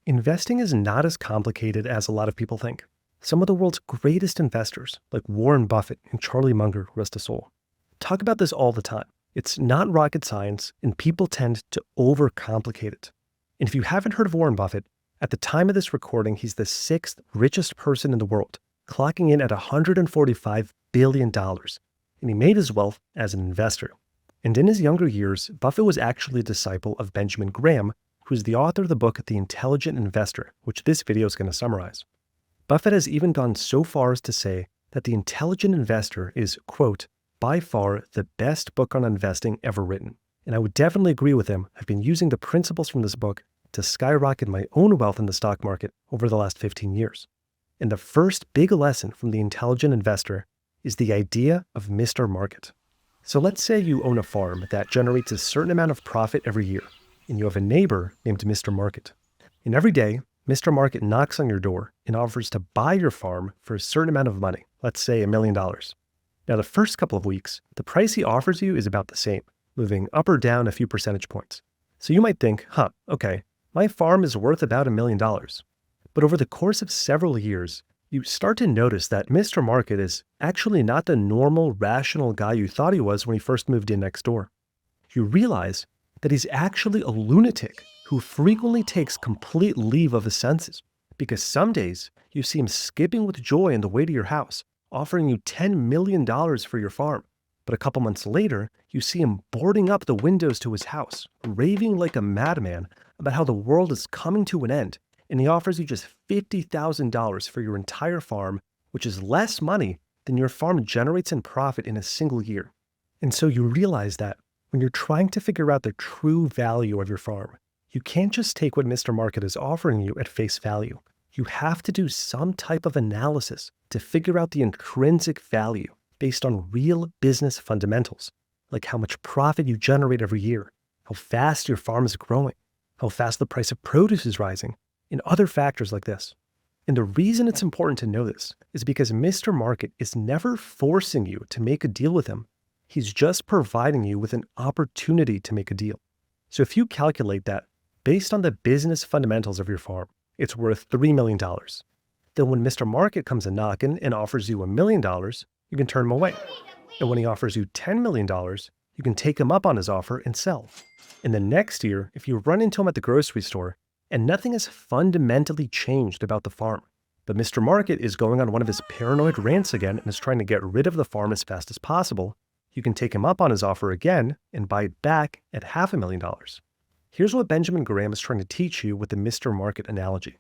Investing is not as complicated as a lot of people think. Some of the world's greatest investors, like Warren Buffett and Charlie Munger, rest his soul, talk about this all the time. It's not rocket science, and people tend to overcomplicate it. And if you haven't heard of Warren Buffett, at the time of this recording, he's the sixth richest person in the world, clocking in at $145 billion. And he made his wealth as an investor. And in his younger years, Buffett was actually a disciple of Benjamin Graham, who's the author of the book The Intelligent Investor, which this video is going to summarize. Buffett has even gone so far as to say that The Intelligent Investor is, quote, by far the best book on investing ever written. And I would definitely agree with him. I've been using the principles from this book to skyrocket my own wealth in the stock market over the last 15 years. And the first big lesson from The Intelligent Investor is the idea of Mr. Market. So let's say you own a farm that generates a certain amount of profit every year, and you have a neighbor named Mr. Market. And every day, Mr. Market knocks on your door and offers to buy your farm for a certain amount of money, let's say $1 million. Now, the first couple of weeks, the price he offers you is about the same, moving up or down a few percentage points. So you might think, okay, my farm is worth about $1 million. But over the course of several years, you start to notice that Mr. Market is actually not the normal, rational guy you thought he was when he first moved in next door. You realize that he's actually a lunatic who frequently takes complete leave of his senses, because some days you see him skipping with joy on the way to your house, offering you $10 million for your farm. But a couple months later, you see him boarding up the windows to his house, raving like a madman about how the world is coming to an end, and he offers you just $50,000 for your entire farm, which is less money than your farm generates in profit in a single year. And so you realize that when you're trying to figure out the true value of your farm, you can't just take what Mr. Market is offering you at face value. You have to do some type of analysis to figure out the intrinsic value based on real business fundamentals, like how much profit you generate every year, how fast your farm is growing, how fast the price of produce is rising, and other factors like this. And the reason it's important to know this is because Mr. Market is never forcing you to make a deal with him. He's just providing you with an opportunity to make a deal. So if you calculate that based on the business fundamentals of your farm, it's worth $3 million. Then when Mr. Market comes a knocking and offers you $1 million, you can turn him away. And when he offers you $10 million, you can take him up on his offer and sell. And then next year, if you run into him at the grocery store and nothing has fundamentally changed about the farm, but Mr. Market is going on one of his paranoid rants again and is trying to get rid of the farm as fast as possible, you can take him up on his offer again and buy it back at $500,000. Here's what Benjamin Graham is trying to teach you with the Mr. Market analogy.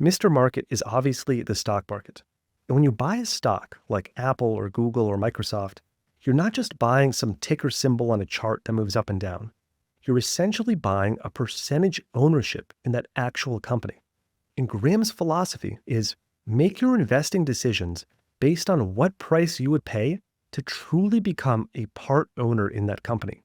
Mr. Market is obviously the stock market. And when you buy a stock like Apple or Google or Microsoft, you're not just buying some ticker symbol on a chart that moves up and down. You're essentially buying a percentage ownership in that actual company. And Graham's philosophy is make your investing decisions based on what price you would pay to truly become a part owner in that company.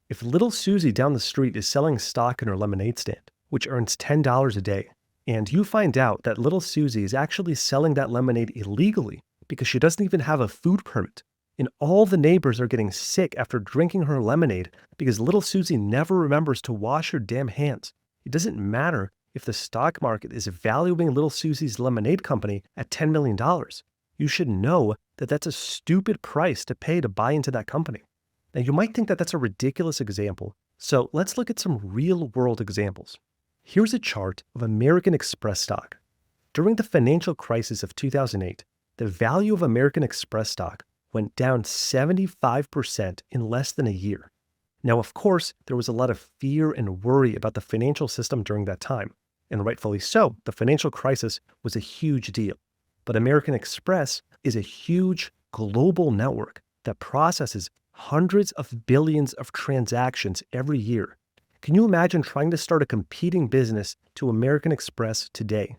If little Susie down the street is selling stock in her lemonade stand, which earns $10 a day, and you find out that little Susie is actually selling that lemonade illegally because she doesn't even have a food permit, and all the neighbors are getting sick after drinking her lemonade because little Susie never remembers to wash her damn hands, it doesn't matter if the stock market is valuing little Susie's lemonade company at $10 million. You should know that that's a stupid price to pay to buy into that company. Now, you might think that that's a ridiculous example, so let's look at some real-world examples. Here's a chart of American Express stock. During the financial crisis of 2008, the value of American Express stock went down 75% in less than a year. Now, of course, there was a lot of fear and worry about the financial system during that time, and rightfully so. The financial crisis was a huge deal. But American Express is a huge global network that processes hundreds of billions of transactions every year. Can you imagine trying to start a competing business to American Express today?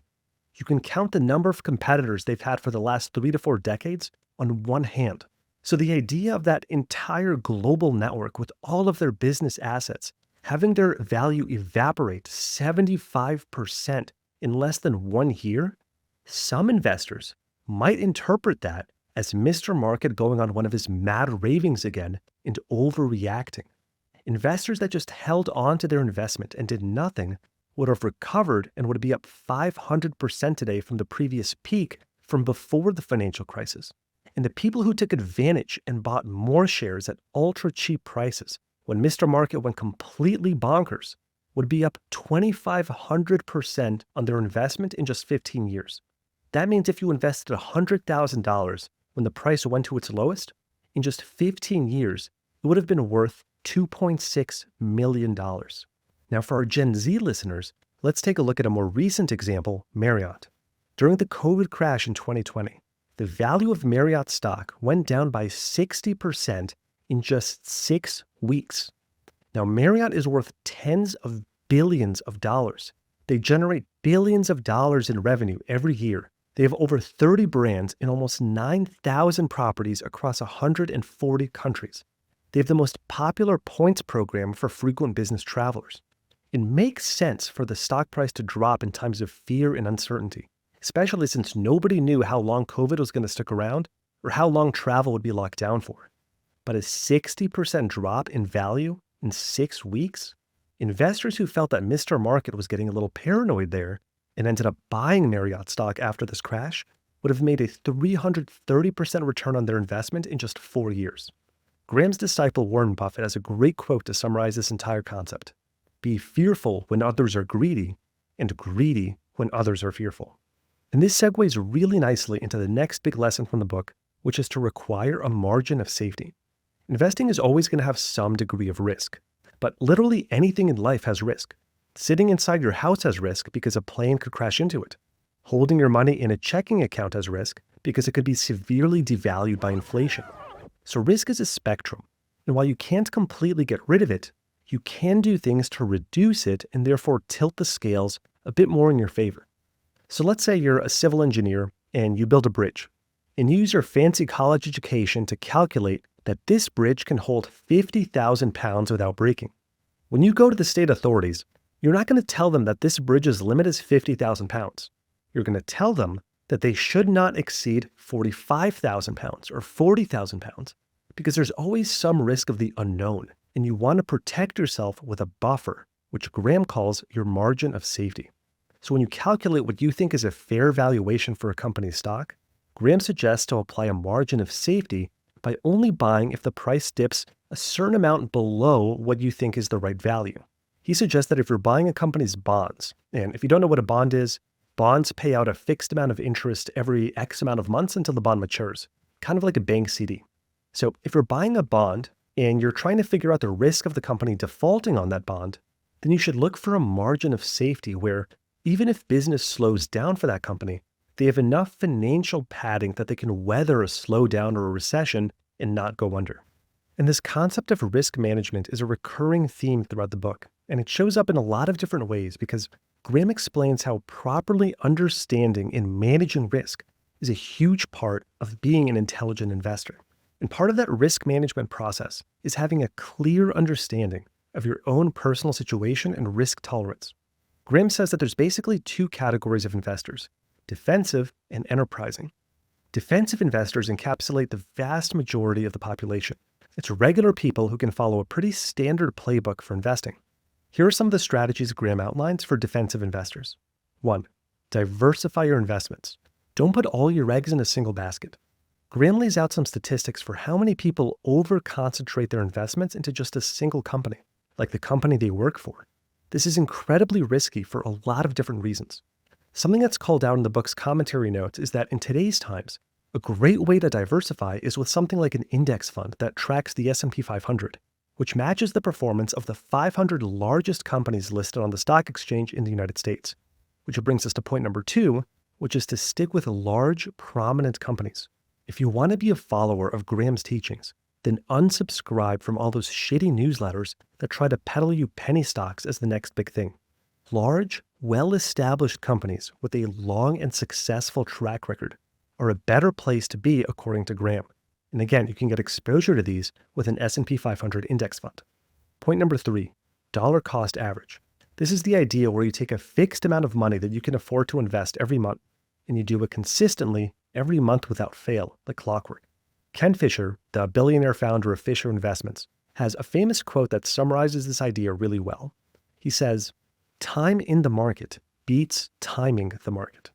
You can count the number of competitors they've had for the last 3 to 4 decades on one hand. So the idea of that entire global network with all of their business assets having their value evaporate 75% in less than 1 year, some investors might interpret that as Mr. Market going on one of his mad ravings again and overreacting. Investors that just held on to their investment and did nothing would have recovered and would be up 500% today from the previous peak from before the financial crisis. And the people who took advantage and bought more shares at ultra cheap prices when Mr. Market went completely bonkers would be up 2,500% on their investment in just 15 years. That means if you invested $100,000 when the price went to its lowest, in just 15 years, it would have been worth $2.6 million. Now, for our Gen Z listeners, let's take a look at a more recent example, Marriott. During the COVID crash in 2020, the value of Marriott stock went down by 60% in just 6 weeks. Now, Marriott is worth tens of billions of dollars. They generate billions of dollars in revenue every year. They have over 30 brands in almost 9,000 properties across 140 countries. They have the most popular points program for frequent business travelers. It makes sense for the stock price to drop in times of fear and uncertainty, especially since nobody knew how long COVID was going to stick around or how long travel would be locked down for. But a 60% drop in value in 6 weeks? Investors who felt that Mr. Market was getting a little paranoid there and ended up buying Marriott stock after this crash would have made a 330% return on their investment in just 4 years. Graham's disciple Warren Buffett has a great quote to summarize this entire concept. Be fearful when others are greedy, and greedy when others are fearful. And this segues really nicely into the next big lesson from the book, which is to require a margin of safety. Investing is always going to have some degree of risk, but literally anything in life has risk. Sitting inside your house has risk because a plane could crash into it. Holding your money in a checking account has risk because it could be severely devalued by inflation. So risk is a spectrum, and while you can't completely get rid of it, you can do things to reduce it and therefore tilt the scales a bit more in your favor. So let's say you're a civil engineer and you build a bridge, and you use your fancy college education to calculate that this bridge can hold 50,000 pounds without breaking. When you go to the state authorities, you're not going to tell them that this bridge's limit is 50,000 pounds. You're going to tell them that they should not exceed 45,000 pounds or 40,000 pounds because there's always some risk of the unknown, and you want to protect yourself with a buffer, which Graham calls your margin of safety. So when you calculate what you think is a fair valuation for a company's stock, Graham suggests to apply a margin of safety by only buying if the price dips a certain amount below what you think is the right value. He suggests that if you're buying a company's bonds, and if you don't know what a bond is, bonds pay out a fixed amount of interest every X amount of months until the bond matures, kind of like a bank CD. So if you're buying a bond and you're trying to figure out the risk of the company defaulting on that bond, then you should look for a margin of safety where even if business slows down for that company, they have enough financial padding that they can weather a slowdown or a recession and not go under. And this concept of risk management is a recurring theme throughout the book, and it shows up in a lot of different ways because Graham explains how properly understanding and managing risk is a huge part of being an intelligent investor. And part of that risk management process is having a clear understanding of your own personal situation and risk tolerance. Graham says that there's basically 2 categories of investors, defensive and enterprising. Defensive investors encapsulate the vast majority of the population. It's regular people who can follow a pretty standard playbook for investing. Here are some of the strategies Graham outlines for defensive investors. 1. Diversify your investments. Don't put all your eggs in a single basket. Graham lays out some statistics for how many people over-concentrate their investments into just a single company, like the company they work for. This is incredibly risky for a lot of different reasons. Something that's called out in the book's commentary notes is that in today's times, a great way to diversify is with something like an index fund that tracks the S&P 500, which matches the performance of the 500 largest companies listed on the stock exchange in the United States. Which brings us to point number 2, which is to stick with large, prominent companies. If you want to be a follower of Graham's teachings, then unsubscribe from all those shitty newsletters that try to peddle you penny stocks as the next big thing. Large, well-established companies with a long and successful track record are a better place to be according to Graham. And again, you can get exposure to these with an S&P 500 index fund. Point number 3, dollar cost average. This is the idea where you take a fixed amount of money that you can afford to invest every month, and you do it consistently every month without fail, like clockwork. Ken Fisher, the billionaire founder of Fisher Investments, has a famous quote that summarizes this idea really well. He says, time in the market beats timing the market.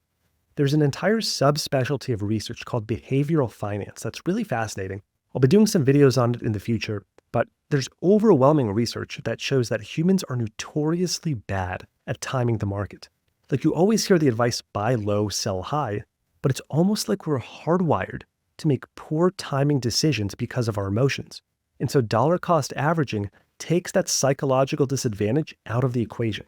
There's an entire subspecialty of research called behavioral finance that's really fascinating. I'll be doing some videos on it in the future, but there's overwhelming research that shows that humans are notoriously bad at timing the market. Like, you always hear the advice, buy low, sell high, but it's almost like we're hardwired to make poor timing decisions because of our emotions. And so dollar cost averaging takes that psychological disadvantage out of the equation.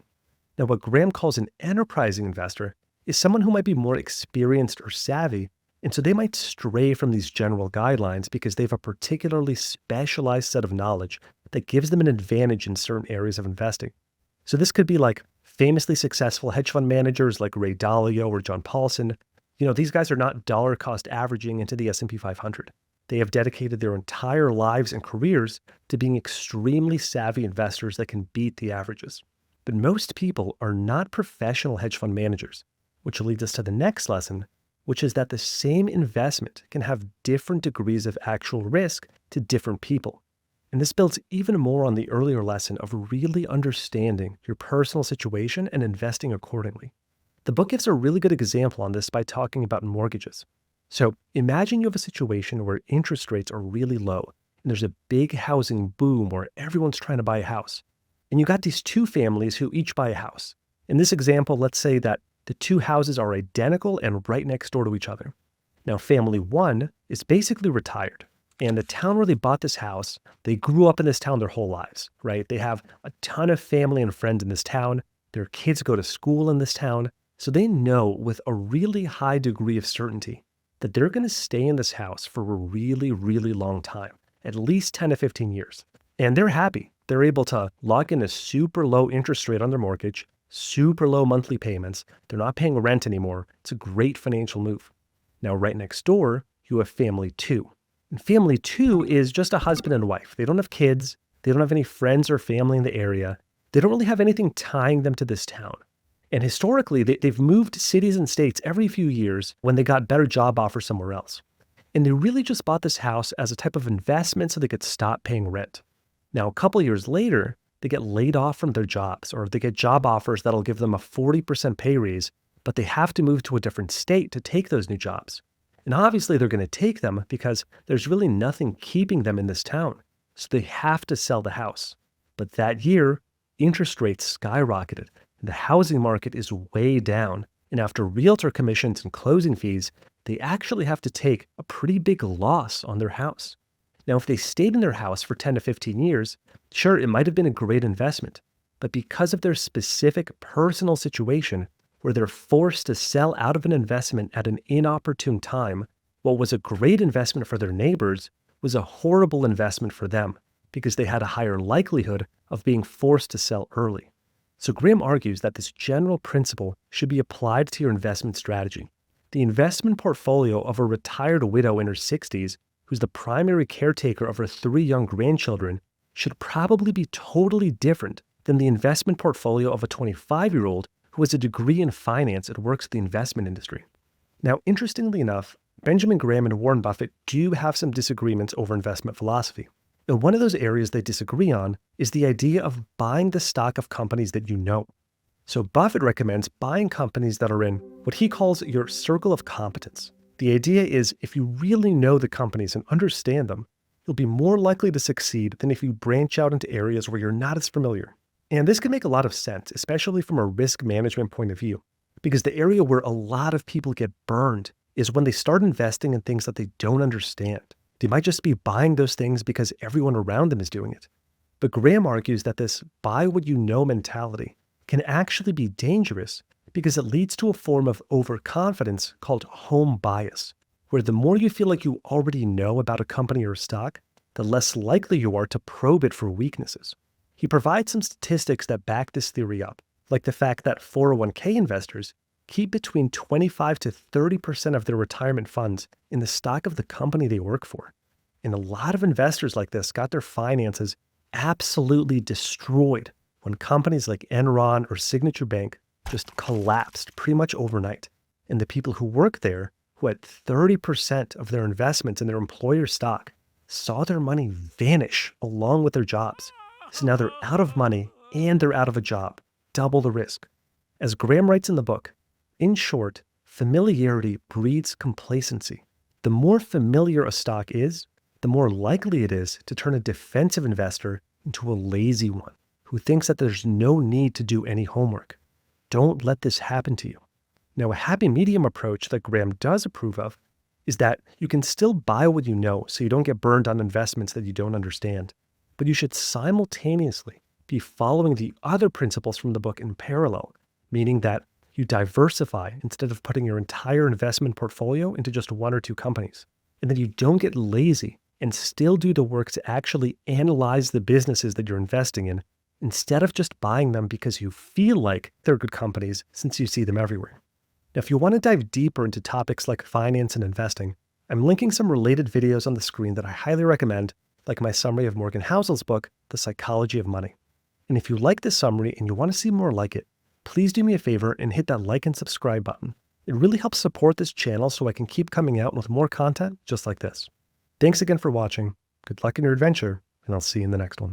Now, what Graham calls an enterprising investor is someone who might be more experienced or savvy, and so they might stray from these general guidelines because they have a particularly specialized set of knowledge that gives them an advantage in certain areas of investing. So this could be like famously successful hedge fund managers like Ray Dalio or John Paulson. These guys are not dollar cost averaging into the S&P 500. They have dedicated their entire lives and careers to being extremely savvy investors that can beat the averages. But most people are not professional hedge fund managers, which leads us to the next lesson, which is that the same investment can have different degrees of actual risk to different people. And this builds even more on the earlier lesson of really understanding your personal situation and investing accordingly. The book gives a really good example on this by talking about mortgages. So imagine you have a situation where interest rates are really low, and there's a big housing boom where everyone's trying to buy a house. And you got these two families who each buy a house. In this example, let's say that the two houses are identical and right next door to each other. Now, family one is basically retired. And the town where they bought this house, they grew up in this town their whole lives, right? They have a ton of family and friends in this town. Their kids go to school in this town. So they know with a really high degree of certainty that they're going to stay in this house for a really, really long time, at least 10 to 15 years. And they're happy. They're able to lock in a super low interest rate on their mortgage, super low monthly payments. They're not paying rent anymore. It's a great financial move. Now, right next door, you have family two. And family two is just a husband and wife. They don't have kids. They don't have any friends or family in the area. They don't really have anything tying them to this town. And historically, they've moved cities and states every few years when they got better job offers somewhere else. And they really just bought this house as a type of investment so they could stop paying rent. Now, a couple years later, they get laid off from their jobs, or they get job offers that'll give them a 40% pay raise, but they have to move to a different state to take those new jobs. And obviously, they're going to take them because there's really nothing keeping them in this town. So they have to sell the house. But that year, interest rates skyrocketed. The housing market is way down, and after realtor commissions and closing fees, they actually have to take a pretty big loss on their house. Now, if they stayed in their house for 10 to 15 years, sure, it might have been a great investment, but because of their specific personal situation, where they're forced to sell out of an investment at an inopportune time, what was a great investment for their neighbors was a horrible investment for them because they had a higher likelihood of being forced to sell early. So Graham argues that this general principle should be applied to your investment strategy. The investment portfolio of a retired widow in her 60s, who's the primary caretaker of her 3 young grandchildren, should probably be totally different than the investment portfolio of a 25-year-old who has a degree in finance and works in the investment industry. Now, interestingly enough, Benjamin Graham and Warren Buffett do have some disagreements over investment philosophy. And one of those areas they disagree on is the idea of buying the stock of companies that you know. So Buffett recommends buying companies that are in what he calls your circle of competence. The idea is if you really know the companies and understand them, you'll be more likely to succeed than if you branch out into areas where you're not as familiar. And this can make a lot of sense, especially from a risk management point of view, because the area where a lot of people get burned is when they start investing in things that they don't understand. They might just be buying those things because everyone around them is doing it. But Graham argues that this buy what you know mentality can actually be dangerous because it leads to a form of overconfidence called home bias, where the more you feel like you already know about a company or stock, the less likely you are to probe it for weaknesses. He provides some statistics that back this theory up, like the fact that 401k investors keep between 25 to 30% of their retirement funds in the stock of the company they work for. And a lot of investors like this got their finances absolutely destroyed when companies like Enron or Signature Bank just collapsed pretty much overnight. And the people who work there, who had 30% of their investments in their employer stock, saw their money vanish along with their jobs. So now they're out of money and they're out of a job. double the risk. As Graham writes in the book, in short, familiarity breeds complacency. The more familiar a stock is, the more likely it is to turn a defensive investor into a lazy one who thinks that there's no need to do any homework. Don't let this happen to you. Now, a happy medium approach that Graham does approve of is that you can still buy what you know so you don't get burned on investments that you don't understand, but you should simultaneously be following the other principles from the book in parallel, meaning that you diversify instead of putting your entire investment portfolio into just one or two companies, and that you don't get lazy and still do the work to actually analyze the businesses that you're investing in instead of just buying them because you feel like they're good companies since you see them everywhere. Now, if you want to dive deeper into topics like finance and investing, I'm linking some related videos on the screen that I highly recommend, like my summary of Morgan Housel's book, The Psychology of Money. And if you like this summary and you want to see more like it, please do me a favor and hit that like and subscribe button. It really helps support this channel so I can keep coming out with more content just like this. Thanks again for watching, good luck in your adventure, and I'll see you in the next one.